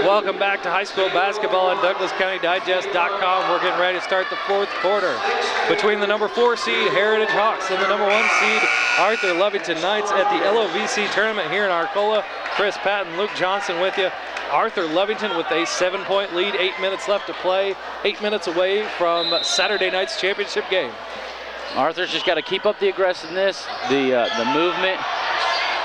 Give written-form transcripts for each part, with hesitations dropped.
Welcome back to high school basketball on DouglasCountyDigest.com. We're getting ready to start the fourth quarter between the number 4 seed Heritage Hawks and the number 1 seed Arthur Lovington Knights at the LOVC tournament here in Arcola. Chris Patton, Luke Johnson with you. Arthur Lovington with a 7-point lead, 8 minutes left to play, 8 minutes away from Saturday night's championship game. Arthur's just got to keep up the aggressiveness, the movement,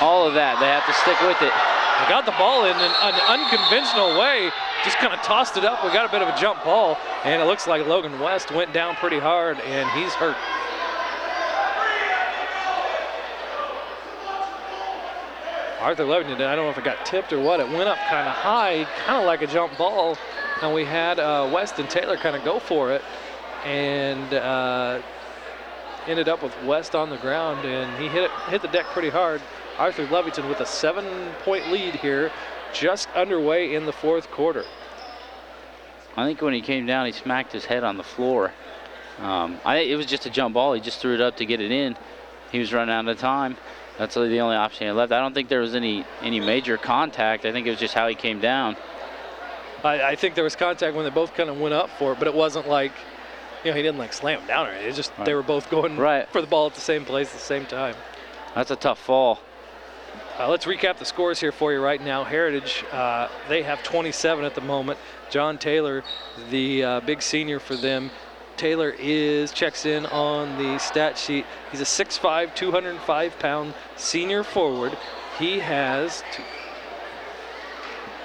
all of that. They have to stick with it. They got the ball in an unconventional way, just kind of tossed it up. We got a bit of a jump ball, and it looks like Logan West went down pretty hard, and he's hurt. Arthur Lovington, I don't know if it got tipped or what. It went up kind of high, kind of like a jump ball, and we had West and Taylor kind of go for it, and ended up with West on the ground, and he hit the deck pretty hard. Arthur Lovington with a 7-point lead here, just underway in the fourth quarter. I think when he came down, he smacked his head on the floor. It was just a jump ball. He just threw it up to get it in. He was running out of time. That's really the only option he left. I don't think there was any major contact. I think it was just how he came down. I think there was contact when they both kind of went up for it, but it wasn't like, he didn't like slam him down or anything. It's just They were both going for the ball at the same place at the same time. That's a tough fall. Let's recap the scores here for you right now. Heritage, they have 27 at the moment. John Taylor, the big senior for them. Taylor checks in on the stat sheet. He's a 6'5", 205-pound senior forward. He has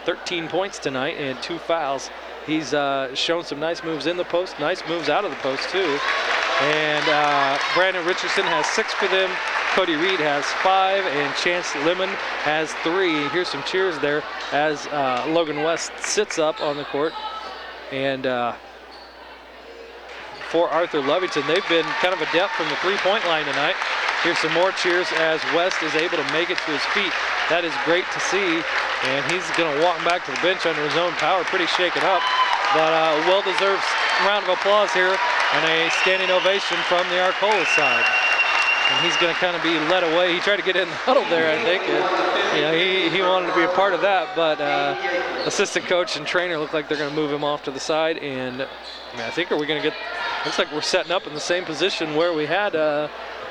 13 points tonight and 2 fouls. He's shown some nice moves in the post, nice moves out of the post too. And Brandon Richardson has 6 for them. Cody Reed has 5, and Chance Lemon has 3. Here's some cheers there as Logan West sits up on the court. And for Arthur Lovington, they've been kind of adept from the three-point line tonight. Here's some more cheers as West is able to make it to his feet. That is great to see, and he's going to walk back to the bench under his own power, pretty shaken up. But a well-deserved round of applause here and a standing ovation from the Arcola side. And he's going to kind of be led away. He tried to get in the huddle there, I think. And, he wanted to be a part of that, but assistant coach and trainer look like they're going to move him off to the side. And I think are we going to get? Looks like we're setting up in the same position where we had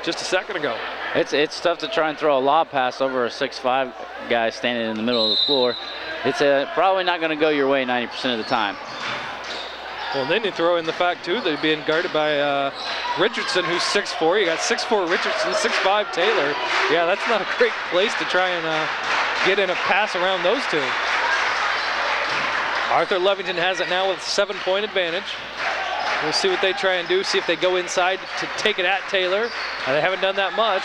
just a second ago. It's tough to try and throw a lob pass over a 6'5" guy standing in the middle of the floor. It's probably not going to go your way 90% of the time. Well, then you throw in the fact, too, they're being guarded by Richardson, who's 6'4". You got 6'4" Richardson, 6'5" Taylor. Yeah, that's not a great place to try and get in a pass around those two. Arthur Lovington has it now with a 7-point advantage. We'll see what they try and do, see if they go inside to take it at Taylor. They haven't done that much,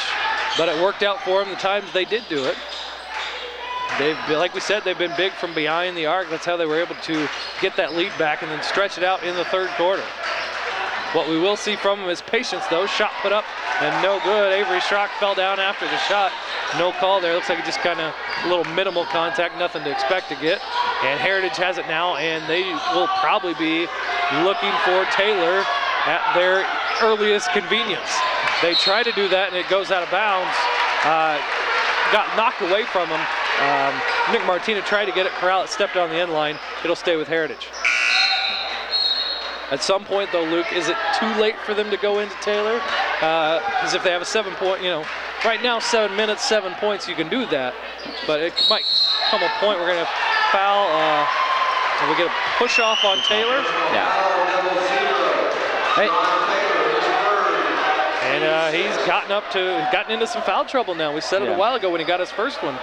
but it worked out for them the times they did do it. Like we said, they've been big from behind the arc. That's how they were able to get that lead back and then stretch it out in the third quarter. What we will see from them is patience, though. Shot put up and no good. Avery Schrock fell down after the shot. No call there. Looks like it just kind of a little minimal contact, nothing to expect to get. And Heritage has it now, and they will probably be looking for Taylor at their earliest convenience. They try to do that, and it goes out of bounds. Got knocked away from him. Nick Martina tried to get it. Corral stepped on the end line. It'll stay with Heritage. At some point, though, Luke, is it too late for them to go into Taylor? Because if they have a 7-point, right now 7 minutes, 7 points, you can do that. But it might come a point we're going to foul. And we get a push off on Taylor. Yeah. Hey. And he's gotten into some foul trouble now. We said it a while ago when he got his first one.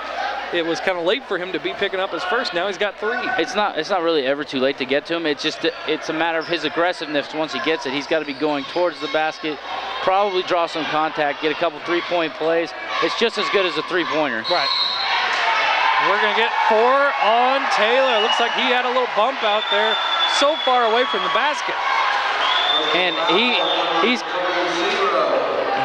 It was kind of late for him to be picking up his first. Now he's got 3. It's not really ever too late to get to him. It's just it's a matter of his aggressiveness. Once he gets it, he's got to be going towards the basket, probably draw some contact, get a couple 3-point plays. It's just as good as a 3-pointer. Right. We're going to get 4 on Taylor. Looks like he had a little bump out there, so far away from the basket. And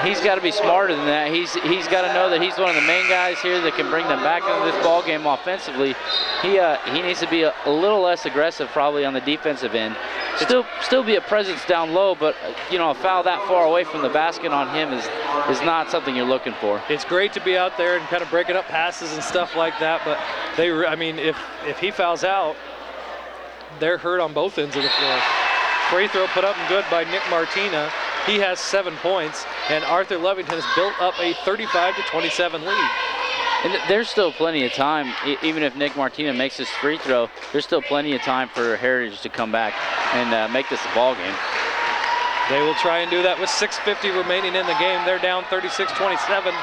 he's got to be smarter than that. He's got to know that he's one of the main guys here that can bring them back into this ball game offensively. He needs to be a little less aggressive probably on the defensive end. Still be a presence down low, but a foul that far away from the basket on him is not something you're looking for. It's great to be out there and kind of breaking up passes and stuff like that, but if he fouls out, they're hurt on both ends of the floor. Free throw put up and good by Nick Martina. He has 7 points, and Arthur Lovington has built up a 35-27 lead. And there's still plenty of time, even if Nick Martina makes his free throw, there's still plenty of time for Heritage to come back and make this a ball game. They will try and do that with 6:50 remaining in the game. They're down 36-27.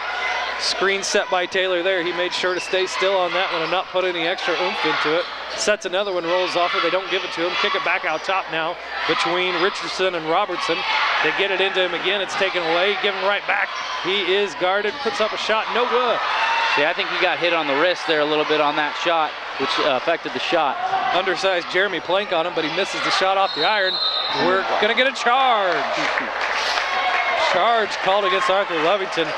Screen set by Taylor there. He made sure to stay still on that one and not put any extra oomph into it. Sets another one, rolls off it. They don't give it to him. Kick it back out top now between Richardson and Robertson. They get it into him again. It's taken away. Give him right back. He is guarded. Puts up a shot. No good. See, I think he got hit on the wrist there a little bit on that shot, which affected the shot. Undersized Jeremy Plank on him, but he misses the shot off the iron. We're going to get a charge. Charge called against Arthur Lovington.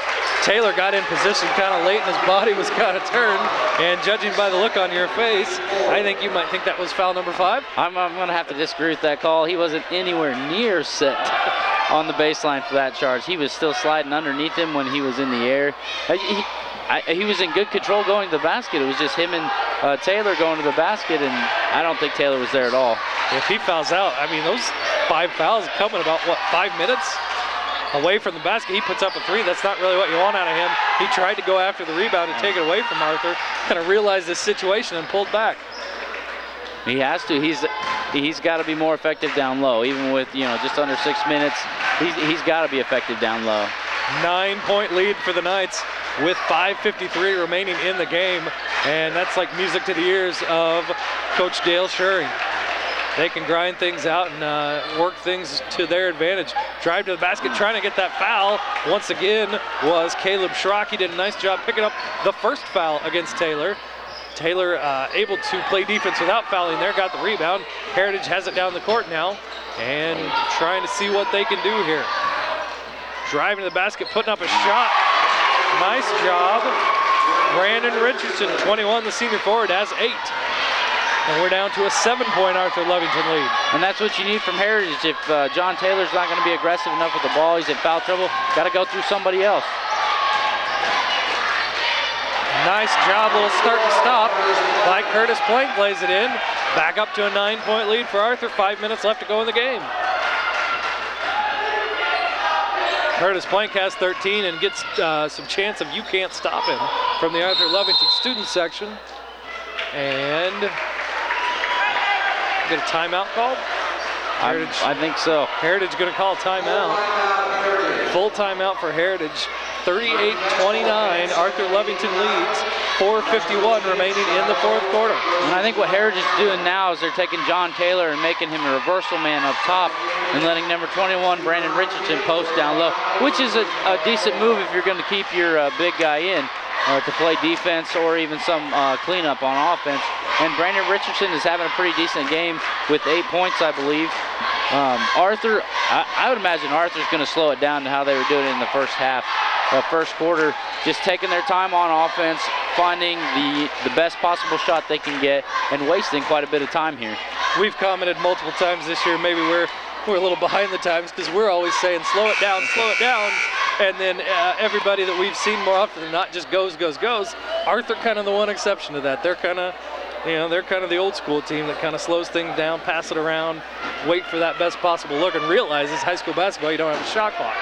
Taylor got in position kind of late and his body was kind of turned. And judging by the look on your face, I think you might think that was foul number 5. I'm going to have to disagree with that call. He wasn't anywhere near set on the baseline for that charge. He was still sliding underneath him when he was in the air. He was in good control going to the basket. It was just him and Taylor going to the basket, and I don't think Taylor was there at all. If he fouls out, I mean, those 5 fouls come in about, what, 5 minutes? Away from the basket, he puts up a 3. That's not really what you want out of him. He tried to go after the rebound and take it away from Arthur. Kind of realized this situation and pulled back. He has to. He's got to be more effective down low. Even with, just under 6 minutes, he's got to be effective down low. 9-point lead for the Knights with 5:53 remaining in the game. And that's like music to the ears of Coach Dale Schuring. They can grind things out and work things to their advantage. Drive to the basket, trying to get that foul. Once again was Caleb Schrock. He did a nice job picking up the first foul against Taylor. Taylor able to play defense without fouling there, got the rebound. Heritage has it down the court now and trying to see what they can do here. Driving to the basket, putting up a shot. Nice job. Brandon Richardson, 21, the senior forward, has 8. And we're down to a 7-point Arthur Lovington lead. And that's what you need from Heritage. If John Taylor's not going to be aggressive enough with the ball, he's in foul trouble, got to go through somebody else. Nice job, little start and stop by Curtis Plank, plays it in. Back up to a 9-point lead for Arthur. 5 minutes left to go in the game. Curtis Plank has 13 and gets some chance of you can't stop him from the Arthur Lovington student section. And get a timeout called? I think so. Heritage going to call timeout. Full timeout for Heritage. 38-29. Arthur Lovington leads. 4:51 remaining in the fourth quarter. And I think what Heritage is doing now is they're taking John Taylor and making him a reversal man up top and letting number 21, Brandon Richardson, post down low, which is a decent move if you're going to keep your big guy in to play defense or even some cleanup on offense. And Brandon Richardson is having a pretty decent game with 8 points, I believe. Arthur, I would imagine Arthur's going to slow it down to how they were doing it in the first half. First quarter, just taking their time on offense, finding the best possible shot they can get, and wasting quite a bit of time here. We've commented multiple times this year, maybe we're a little behind the times because we're always saying slow it down, and then everybody that we've seen more often than not just goes. Arthur kind of the one exception to that. They're kind of the old school team that kind of slows things down, pass it around, wait for that best possible look, and realize it's high school basketball, you don't have a shot clock.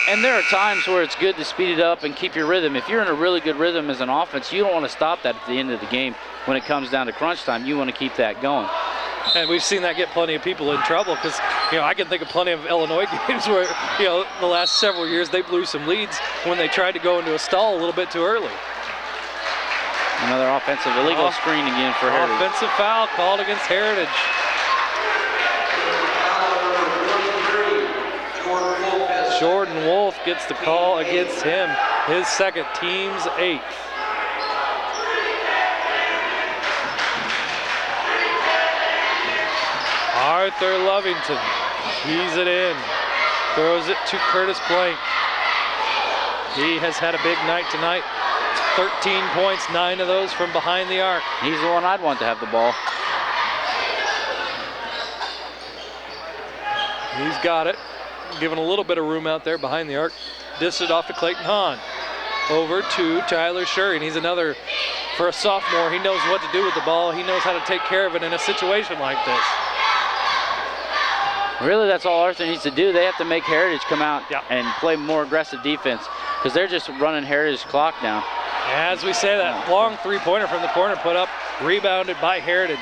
And there are times where it's good to speed it up and keep your rhythm. If you're in a really good rhythm as an offense, you don't want to stop that at the end of the game. When it comes down to crunch time, you want to keep that going. And we've seen that get plenty of people in trouble because, I can think of plenty of Illinois games where, the last several years they blew some leads when they tried to go into a stall a little bit too early. Another offensive illegal screen again for Heritage. Offensive foul called against Heritage. Jordan Wolf gets the call against him. His second, team's 8th. Arthur Lovington keys it in. Throws it to Curtis Plank. He has had a big night tonight. 13 points, 9 of those from behind the arc. He's the one I'd want to have the ball. He's got it. Given a little bit of room out there behind the arc. Dished it off to Clayton Hahn. Over to Tyler Schuring. He's another for a sophomore. He knows what to do with the ball. He knows how to take care of it in a situation like this. Really, that's all Arthur needs to do. They have to make Heritage come out Yep. and play more aggressive defense because they're just running Heritage clock down. As we say, that long three-pointer from the corner put up, rebounded by Heritage.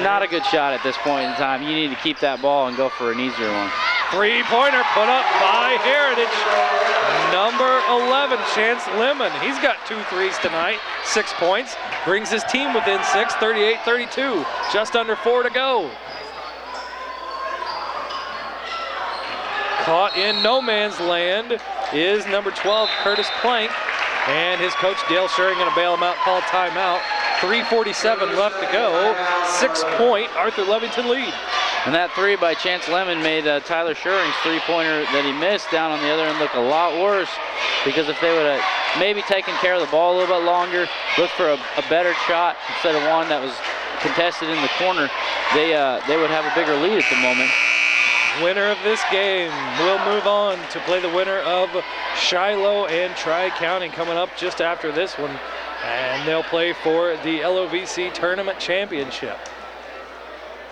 Not a good shot at this point in time. You need to keep that ball and go for an easier one. Three-pointer put up by Heritage. Number 11, Chance Lemon. He's got 2 threes tonight, 6 points. Brings his team within 6, 38-32. Just under 4 to go. Caught in no man's land is number 12, Curtis Plank. And his coach, Dale Shuring, going to bail him out, call timeout. 3:47 left to go. 6-point Arthur Levington lead. And that three by Chance Lemon made Tyler Shuring's three-pointer that he missed down on the other end look a lot worse, because if they would have maybe taken care of the ball a little bit longer, looked for a better shot instead of one that was contested in the corner, they would have a bigger lead at the moment. Winner of this game will move on to play the winner of Shiloh and Tri-County coming up just after this one. And they'll play for the LOVC Tournament Championship.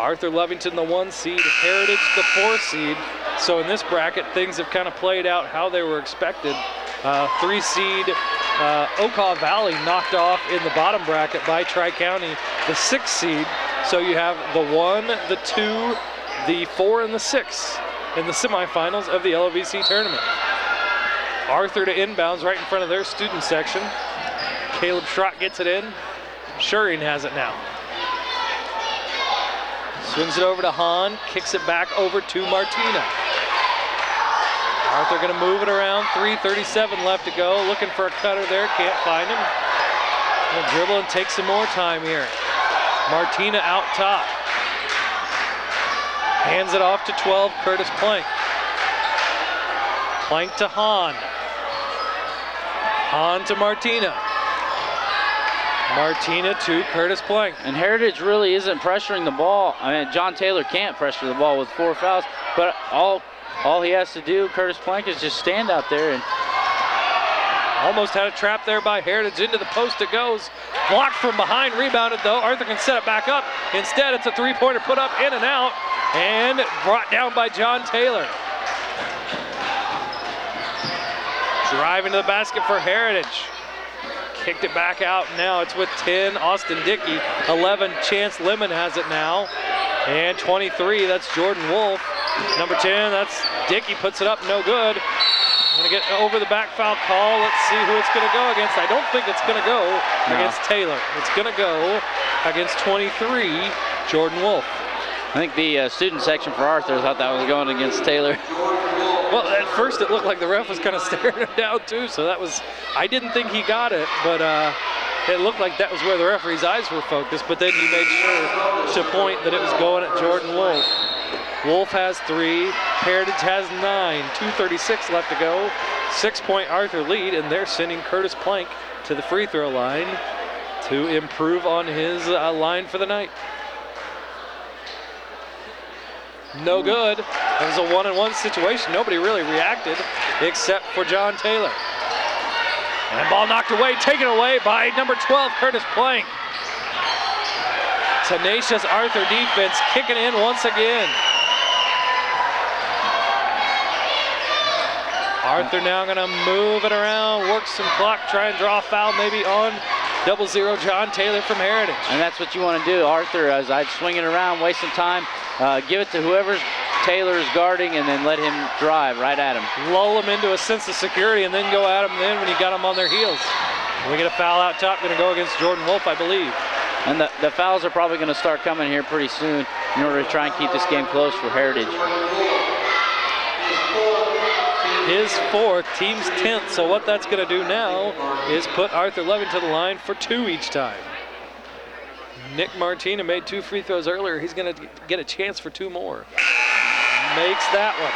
Arthur Levington, the 1 seed, Heritage, the 4 seed. So in this bracket, things have kind of played out how they were expected. 3 seed Okaw Valley knocked off in the bottom bracket by Tri-County, the 6 seed. So you have the 1, the 2, the 4, and the 6 in the semifinals of the LOVC tournament. Arthur to inbounds right in front of their student section. Caleb Schrott gets it in. Shuring has it now. Swings it over to Hahn, kicks it back over to Martina. Arthur gonna move it around, 3:37 left to go. Looking for a cutter there, can't find him. He'll dribble and take some more time here. Martina out top. Hands it off to 12, Curtis Plank. Plank to Hahn. Hahn to Martina. Martina to Curtis Plank. And Heritage really isn't pressuring the ball. I mean, John Taylor can't pressure the ball with 4 fouls, but all he has to do, Curtis Plank, is just stand out there. And almost had a trap there by Heritage. Into the post it goes. Blocked from behind, rebounded though. Arthur can set it back up. Instead, it's a 3-pointer put up in and out, and brought down by John Taylor. Driving to the basket for Heritage. Kicked it back out. Now it's with 10, Austin Dickey. 11, Chance Lemon has it now. And 23, that's Jordan Wolf. Number 10, that's Dickey, puts it up, no good. Gonna get over the back foul call. Let's see who it's gonna go against. I don't think it's gonna go against Taylor. It's gonna go against 23, Jordan Wolf. I think the student section for Arthur thought that was going against Taylor. Well, at first it looked like the ref was kind of staring him down too, so that was, I didn't think he got it, but it looked like that was where the referee's eyes were focused, but then he made sure to point that it was going at Jordan Wolf. Wolf has 3, Heritage has 9, 2:36 left to go. 6-point Arthur lead, and they're sending Curtis Plank to the free throw line to improve on his line for the night. No good. It was a 1-on-1 situation. Nobody really reacted except for John Taylor. And ball knocked away, taken away by number 12, Curtis Plank. Tenacious Arthur defense kicking in once again. Arthur now gonna move it around, work some clock, try and draw a foul maybe on 0-0 John Taylor from Heritage. And that's what you want to do, Arthur, as I'd swing it around, waste some time, give it to whoever Taylor is guarding, and then let him drive right at him. Lull him into a sense of security and then go at him then when you got them on their heels. We get a foul out top, gonna go against Jordan Wolf, I believe. And the fouls are probably gonna start coming here pretty soon in order to try and keep this game close for Heritage. His 4th, team's 10th, so what that's gonna do now is put Arthur Levington to the line for 2 each time. Nick Martina made 2 free throws earlier. He's gonna get a chance for 2 more. Makes that one.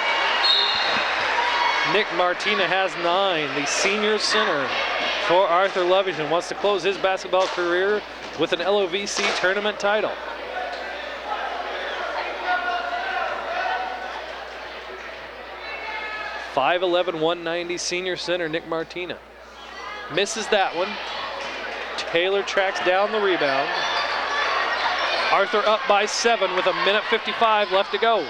Nick Martina has 9, the senior center for Arthur Levington. Wants to close his basketball career with an LOVC tournament title. .5'11", 190 senior center Nick Martina. Misses that one. Taylor tracks down the rebound. Arthur up by 7 with 1:55 left to go.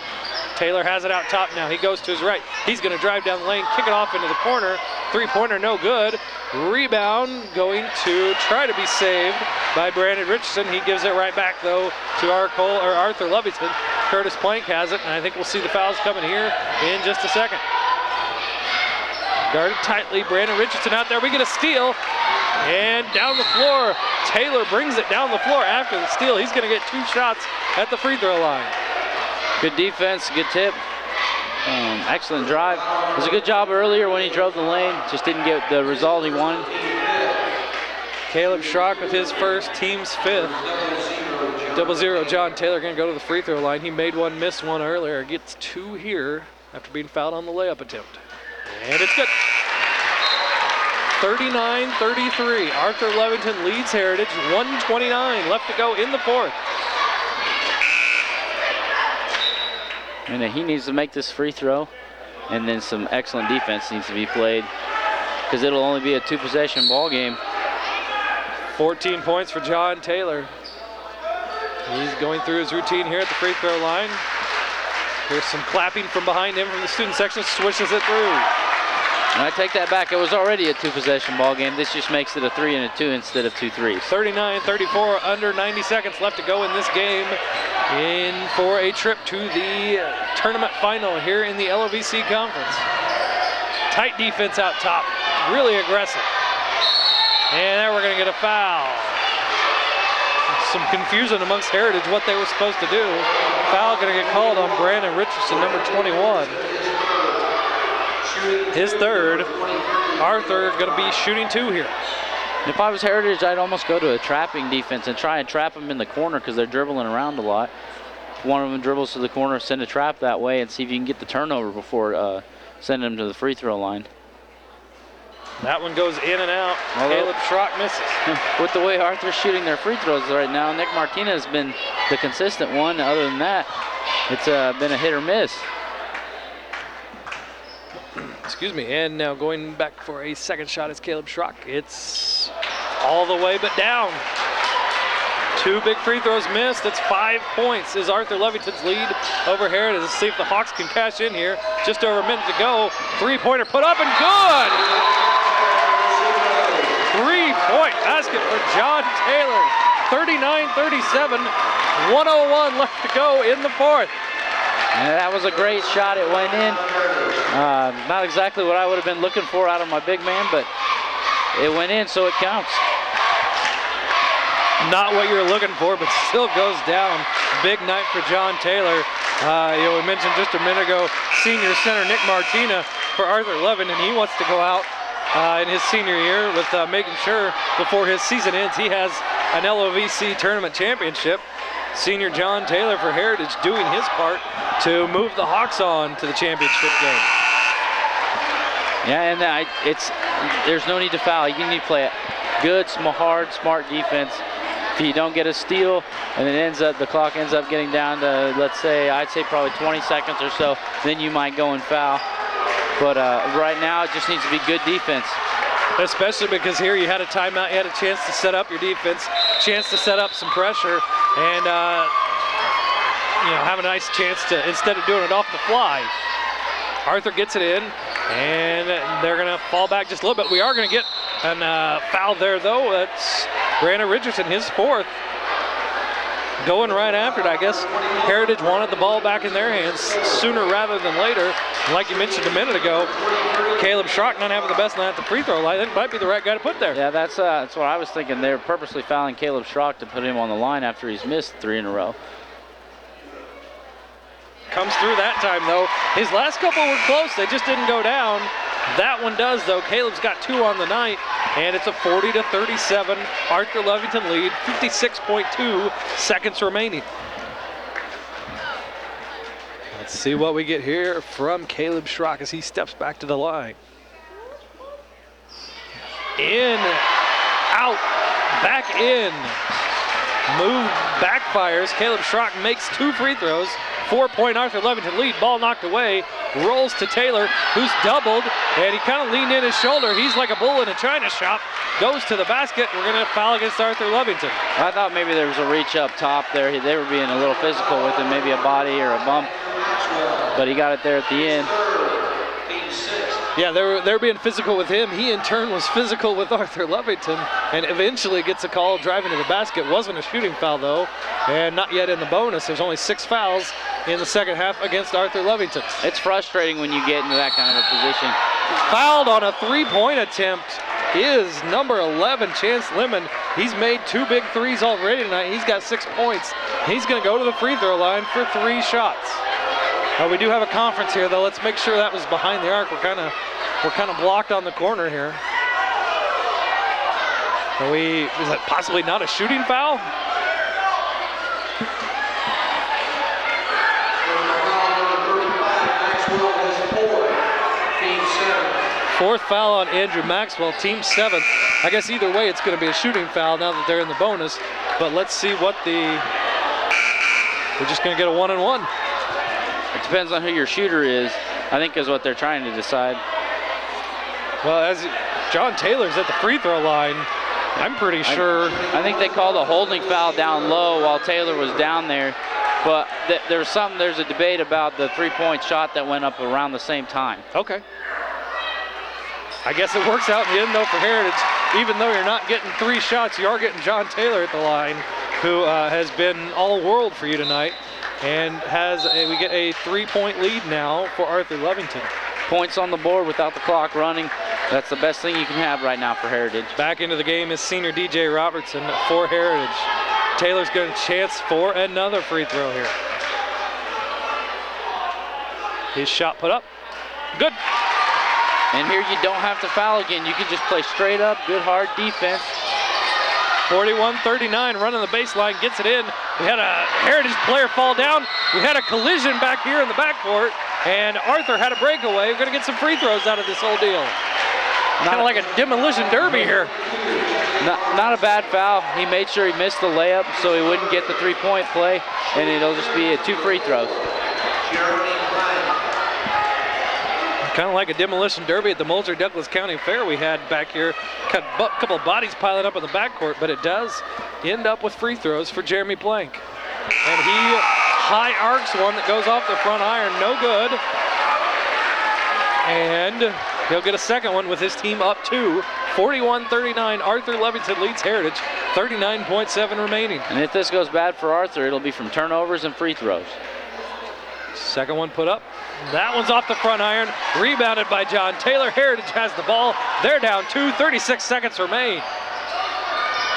Taylor has it out top now. He goes to his right. He's going to drive down the lane, kick it off into the corner. Three-pointer, no good. Rebound going to try to be saved by Brandon Richardson. He gives it right back, though, to Arthur Lovington. Curtis Plank has it, and I think we'll see the fouls coming here in just a second. Guarded tightly, Brandon Richardson out there. We get a steal, and down the floor. Taylor brings it down the floor after the steal. He's going to get 2 shots at the free throw line. Good defense, good tip. Excellent drive. It was a good job earlier when he drove the lane. Just didn't get the result he wanted. Caleb Schrock with his first, team's 5th. 0-0. John Taylor going to go to the free throw line. He made one, missed one earlier. Gets 2 here after being fouled on the layup attempt. And it's good. 39-33. Arthur Lovington leads Heritage. 1:29 left to go in the 4th. And he needs to make this free throw, and then some excellent defense needs to be played, because it'll only be a 2-possession ball game. 14 points for John Taylor. He's going through his routine here at the free throw line. Here's some clapping from behind him from the student section, swishes it through. And I take that back. It was already a 2-possession ball game. This just makes it a 3 and a 2 instead of 2 threes. 39-34, under 90 seconds left to go in this game. In for a trip to the tournament final here in the LOVC Conference. Tight defense out top, really aggressive. And now we're going to get a foul. Some confusion amongst Heritage what they were supposed to do. Foul going to get called on Brandon Richardson, number 21. His 3rd. Arthur going to be shooting 2 here. If I was Heritage, I'd almost go to a trapping defense and try and trap them in the corner, because they're dribbling around a lot. If one of them dribbles to the corner, send a trap that way and see if you can get the turnover before sending them to the free throw line. That one goes in and out. Caleb Schrock misses. With the way Arthur's shooting their free throws right now, Nick Martinez has been the consistent one. Other than that, it's been a hit or miss. Excuse me, and now going back for a second shot is Caleb Schrock. It's all the way but down. 2 big free throws missed. It's 5 points is Arthur Lovington's lead over Heritage. Let's see if the Hawks can cash in here. Just over a minute to go. 3-pointer put up and good! 3-point basket for John Taylor. 39-37, 1:01 left to go in the 4th. And that was a great shot. It went in. Not exactly what I would have been looking for out of my big man, but it went in, so it counts. Not what you were looking for, but still goes down. Big night for John Taylor. We mentioned just a minute ago, senior center Nick Martina for Arthur Levin, and he wants to go out in his senior year with making sure before his season ends he has an LOVC tournament championship. Senior John Taylor for Heritage doing his part to move the Hawks on to the championship game. Yeah, and there's no need to foul. You need to play good, hard, smart defense. If you don't get a steal and the clock ends up getting down to, I'd say probably 20 seconds or so, then you might go and foul. But right now it just needs to be good defense. Especially because here you had a timeout, you had a chance to set up your defense, chance to set up some pressure, and have a nice chance to, instead of doing it off the fly. Arthur gets it in, and they're going to fall back just a little bit. We are going to get a foul there, though. That's Brandon Richardson, his 4th. Going right after it, I guess. Heritage wanted the ball back in their hands sooner rather than later. And like you mentioned a minute ago, Caleb Schrock not having the best night at the free throw line. That might be the right guy to put there. Yeah, that's what I was thinking. They're purposely fouling Caleb Schrock to put him on the line after he's missed 3 in a row. Comes through that time, though. His last couple were close. They just didn't go down. That one does, though. Caleb's got 2 on the night, and it's a 40-37 Arthur Lovington lead, 56.2 seconds remaining. Let's see what we get here from Caleb Schrock as he steps back to the line. In, out, back in. Move backfires. Caleb Schrock makes 2 free throws. 4-point Arthur Levington lead. Ball knocked away. Rolls to Taylor, who's doubled, and he kind of leaned in his shoulder. He's like a bull in a china shop. Goes to the basket. We're going to foul against Arthur Levington. I thought maybe there was a reach up top there. They were being a little physical with him, maybe a body or a bump, but he got it there at the end. Yeah, they're being physical with him. He in turn was physical with Arthur Levington, and eventually gets a call driving to the basket. Wasn't a shooting foul though, and not yet in the bonus. There's only 6 fouls in the second half against Arthur Levington. It's frustrating when you get into that kind of a position. Fouled on a 3-point attempt is number 11, Chance Lemon. He's made 2 big threes already tonight. He's got 6 points. He's going to go to the free throw line for 3 shots. We do have a conference here, though. Let's make sure that was behind the arc. We're kind of blocked on the corner here. Is that possibly not a shooting foul? Fourth foul on Andrew Maxwell, team 7th. I guess either way it's going to be a shooting foul now that they're in the bonus. But let's see what we're just going to get a 1-and-1. It depends on who your shooter is, I think, is what they're trying to decide. Well, as John Taylor's at the free throw line, I'm pretty sure. I think they called a holding foul down low while Taylor was down there. But there's a debate about the 3-point shot that went up around the same time. Okay. I guess it works out in the end, though, for Heritage. Even though you're not getting 3 shots, you are getting John Taylor at the line, who has been all-world for you tonight. And we get a 3-point lead now for Arthur Levington. Points on the board without the clock running. That's the best thing you can have right now for Heritage. Back into the game is senior DJ Robertson for Heritage. Taylor's going to chance for another free throw here. His shot put up. Good. And here you don't have to foul again. You can just play straight up, good hard defense. 41-39, running the baseline, gets it in. We had a Heritage player fall down. We had a collision back here in the backcourt, and Arthur had a breakaway. We're going to get some free throws out of this whole deal. Kind of like a demolition derby here. Not a bad foul. He made sure he missed the layup so he wouldn't get the 3-point play, and it'll just be 2 free throws. Kind of like a demolition derby at the Moultrie Douglas County Fair we had back here. Got a couple of bodies piling up in the backcourt, but it does end up with free throws for Jeremy Plank. And he high arcs one that goes off the front iron, no good. And he'll get a second one with his team up 2. 41-39, Arthur Levington leads Heritage, 39.7 remaining. And if this goes bad for Arthur, it'll be from turnovers and free throws. Second one put up. That one's off the front iron, rebounded by John Taylor. Heritage has the ball. They're down 2, 36 seconds remain.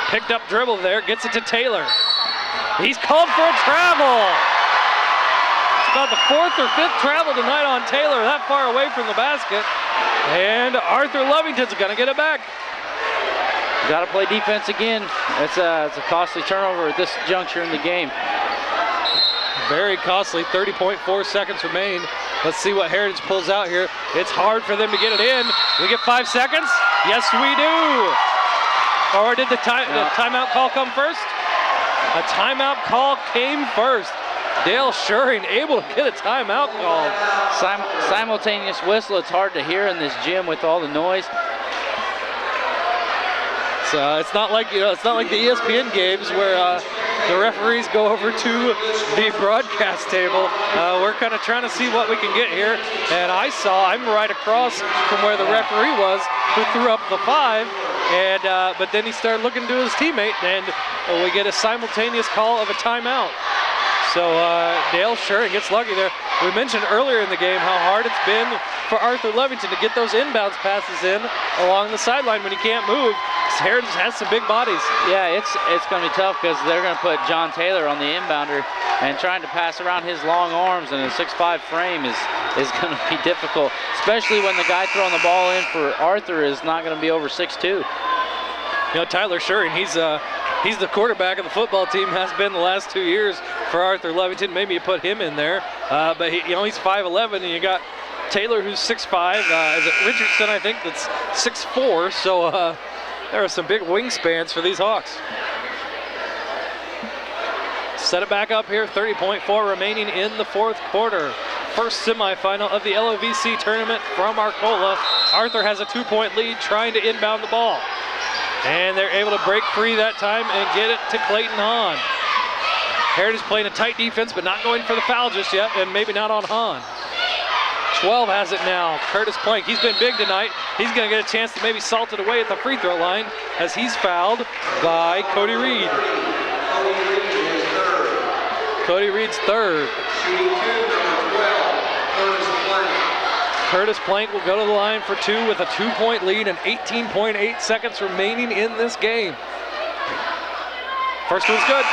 Picked up dribble there, gets it to Taylor. He's called for a travel. It's about the 4th or 5th travel tonight on Taylor, that far away from the basket. And Arthur Levington's gonna get it back. Got to play defense again. It's a costly turnover at this juncture in the game. Very costly, 30.4 seconds remain. Let's see what Heritage pulls out here. It's hard for them to get it in. We get 5 seconds? Yes, we do. Or did the timeout call come first? A timeout call came first. Dale Schuring able to get a timeout call. Simultaneous whistle. It's hard to hear in this gym with all the noise. So it's not like the ESPN games where the referees go over to the broadcast table. We're kind of trying to see what we can get here. And I'm right across from where the referee was, who threw up the 5. And but then he started looking to his teammate, and we get a simultaneous call of a timeout. So Dale Schuring gets lucky there. We mentioned earlier in the game how hard it's been for Arthur Levington to get those inbounds passes in along the sideline when he can't move. Heritage has some big bodies. Yeah, it's going to be tough because they're going to put John Taylor on the inbounder, and trying to pass around his long arms and a 6'5" frame is going to be difficult, especially when the guy throwing the ball in for Arthur is not going to be over 6'2". You know, Tyler Schuring, he's the quarterback of the football team, has been the last 2 years for Arthur Levington. Maybe you put him in there, but he's 5'11", and you got Taylor, who's 6'5". Is it Richardson, I think, that's 6'4", so there are some big wingspans for these Hawks. set it back up here. 30.4 remaining in the fourth quarter. First semifinal of the LOVC tournament from Arcola. Arthur has a 2-point lead trying to inbound the ball. And they're able to break free that time and get it to Clayton Hahn. Heritage playing a tight defense, but not going for the foul just yet, and maybe not on Hahn. 12 has it now. Curtis Plank, he's been big tonight. He's going to get a chance to maybe salt it away at the free throw line as he's fouled by Cody Reed. Cody Reed's third. Curtis Plank will go to the line for two with a 2-point lead and 18.8 seconds remaining in this game. First one's good.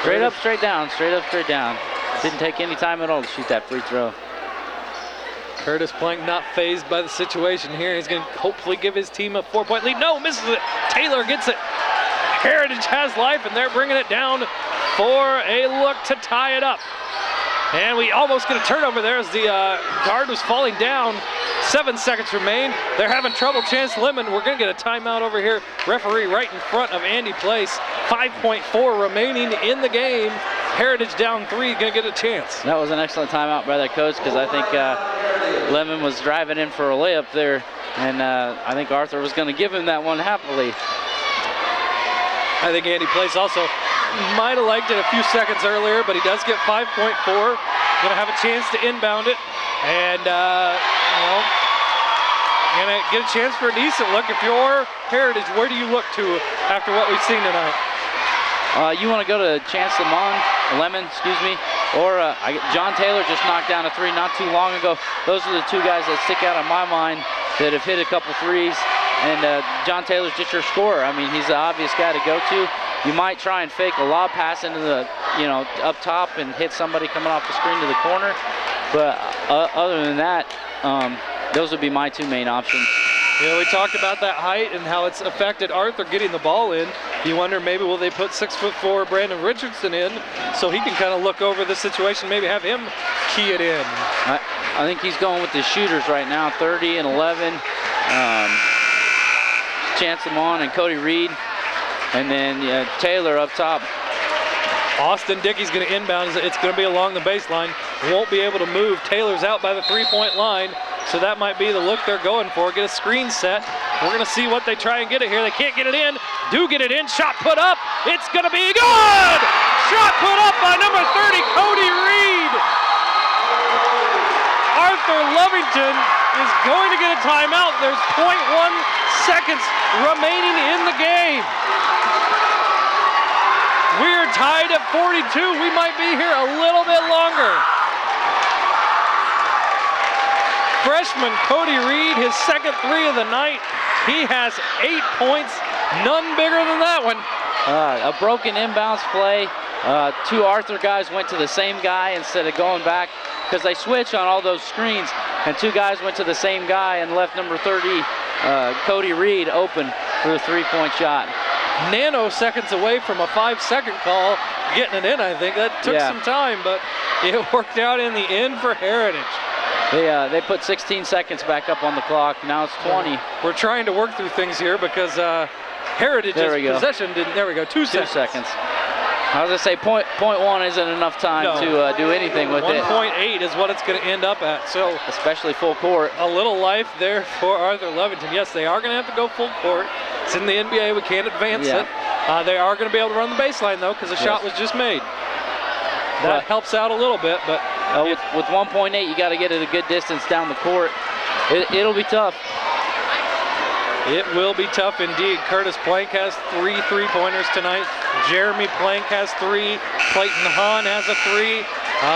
Straight up, straight down, straight up, straight down. Didn't take any time at all to shoot that free throw. Curtis Plank not fazed by the situation here. He's going to hopefully give his team a 4-point lead. No, misses it. Taylor gets it. Heritage has life, and they're bringing it down for a look to tie it up. And we almost get a turnover there as the guard was falling down. 7 seconds remain. They're having trouble. Chance Lemon, we're going to get a timeout over here. Referee right in front of Andy Place. 5.4 remaining in the game. Heritage down 3, going to get a chance. That was an excellent timeout by that coach, because I think Lemon was driving in for a layup there, and I think Arthur was going to give him that one happily. I think Andy Place also might have liked it a few seconds earlier, but he does get 5.4. Going to have a chance to inbound it, and going to get a chance for a decent look. If you're Heritage, where do you look to after what we've seen tonight? You want to go to Chance Lemon, or John Taylor just knocked down a 3 not too long ago. Those are the two guys that stick out in my mind that have hit a couple threes. And John Taylor's just your scorer. I mean, he's the obvious guy to go to. You might try and fake a lob pass into the, up top and hit somebody coming off the screen to the corner. But other than that, those would be my two main options. We talked about that height and how it's affected Arthur getting the ball in. You wonder maybe will they put 6'4" Brandon Richardson in so he can kind of look over the situation, maybe have him key it in. I think he's going with the shooters right now, 30 and 11. Chance Lamont and Cody Reed, and then Taylor up top. Austin Dickey's going to inbound. It's going to be along the baseline. Won't be able to move. Taylor's out by the 3-point line, so that might be the look they're going for. Get a screen set. We're going to see what they try and get it here. They can't get it in. Do get it in. Shot put up. It's going to be good! Shot put up by number 30, Cody Reed. Arthur Lovington is going to get a timeout. There's 0.1 seconds remaining in the game. We're tied at 42. We might be here a little bit longer. Freshman Cody Reed, his second 3 of the night. He has 8 points, none bigger than that one. A broken inbounds play. 2 Arthur guys went to the same guy instead of going back, because they switch on all those screens, and 2 guys went to the same guy and left number 30, Cody Reed, open for the 3-point shot. Nanoseconds away from a 5-second call, getting it in, I think. That took some time, but it worked out in the end for Heritage. They put 16 seconds back up on the clock. Now it's 20. We're trying to work through things here because Heritage's possession didn't. There we go, 2 seconds. 2 seconds. I was going to say, point one isn't enough time to do anything with 1.8 is what it's going to end up at. So especially full court. A little life there for Arthur Lovington. Yes, they are going to have to go full court. It's in the NBA. We can't advance it. They are going to be able to run the baseline, though, because the shot was just made. That helps out a little bit, but with 1.8, you got to get it a good distance down the court. It'll be tough. It will be tough indeed. Curtis Plank has 3 3-pointers tonight. Jeremy Plank has 3. Clayton Hahn has a 3.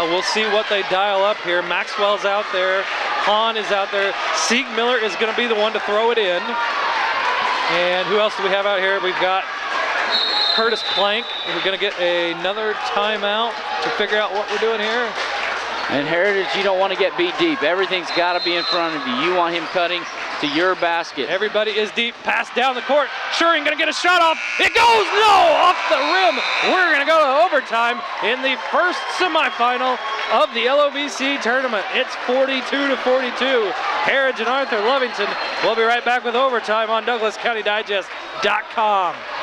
We'll see what they dial up here. Maxwell's out there. Hahn is out there. Sieg Miller is going to be the one to throw it in. And who else do we have out here? We've got Curtis Plank. We're going to get another timeout to figure out what we're doing here. And Heritage, you don't want to get beat deep. Everything's got to be in front of you. You want him cutting to your basket. Everybody is deep. Pass down the court. Schuring going to get a shot off. It goes, no, off the rim. We're going to go to overtime in the first semifinal of the LOVC tournament. It's 42-42. Heritage and Arthur Lovington. We'll be right back with overtime on Douglas County Digest. ArthurVsHeritage04.com.